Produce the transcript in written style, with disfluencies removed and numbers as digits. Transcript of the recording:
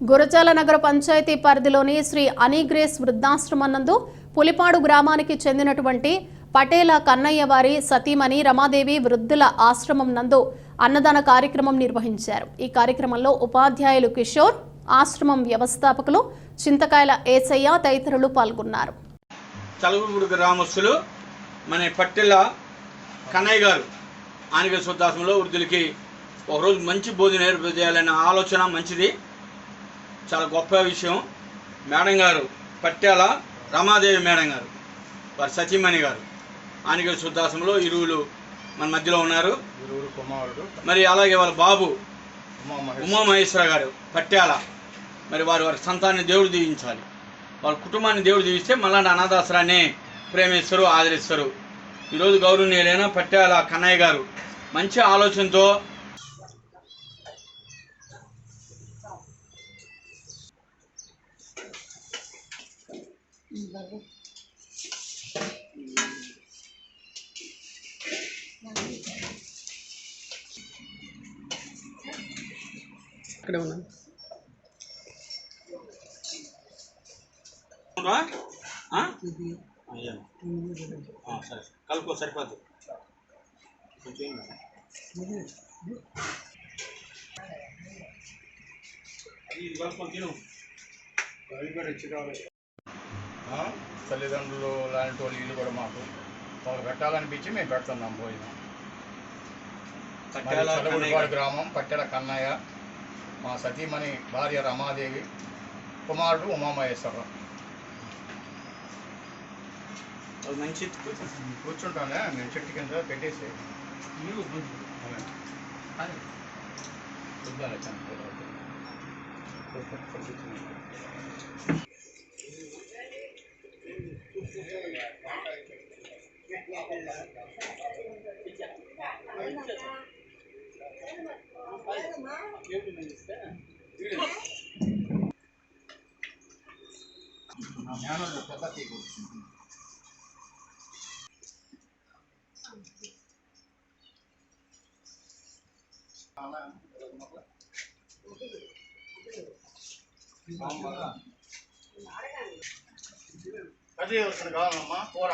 గురజాల నగర పంచాయతీ పరిధిలోని శ్రీ అనిగ్రేస్ వృద్ధాశ్రమం నందు పులిపాడు గ్రామానికి చెందినటువంటి పటేల కన్నయ్య వారి సతీమణి రమాదేవి వృద్ధుల ఆశ్రమం నందు అన్నదాన కార్యక్రమం నిర్వహించారు। ఈ కార్యక్రమంలో ఉపాధ్యాయులు కిషోర్, ఆశ్రమం వ్యవస్థాపకులు చింతకాయల ఏసయ్య తదితరులు పాల్గొన్నారు। చలగూరు గ్రామస్తులు మన పటేల కన్నయ్య గారు అనిగ్రేస్ వృద్ధాశ్రమంలో వృద్ధులకి ఒకరోజు మంచి భోజనం ఏర్పాటు చేయాలనే ఆలోచన మంచిది, చాలా గొప్ప విషయం। మేడం గారు పటేల రమాదేవి మేడం గారు వారి సతీమణి గారు అనిగ్రేస్ వృద్ధాశ్రమంలో ఇరువురు మన మధ్యలో ఉన్నారు। మరి అలాగే వాళ్ళ బాబు ఉమామహేశ్వర గారు పటేల, మరి వారి సంతానాన్ని దేవుడు దీవించాలి, వాళ్ళ కుటుంబాన్ని దేవుడు దీవిస్తే మళ్ళా అనాథాశ్రాన్ని ప్రేమిస్తారు, ఆదరిస్తారు। ఈరోజు గౌరవనీయులైన పటేల కన్నయ్య గారు మంచి ఆలోచనతో సరే కలుపుకో సరిపోద్దు తిను తల్లిదండ్రులు లాంటి వాళ్ళు ఇల్లు కూడా మాకు వాళ్ళు పెట్టాలనిపించి మేము పెడుతున్నాం భోజనం। చలగూరుపాడు గ్రామం పటేల కన్నయ్య, మా సతీమణి భార్య రమాదేవి, కుమారుడు ఉమామహేశ్వరరావు। మంచి కూర్చుంటానే మేము చెట్టు కింద పెట్టేసి పెద్ద తీగు అదే కావాలమ్మా కూర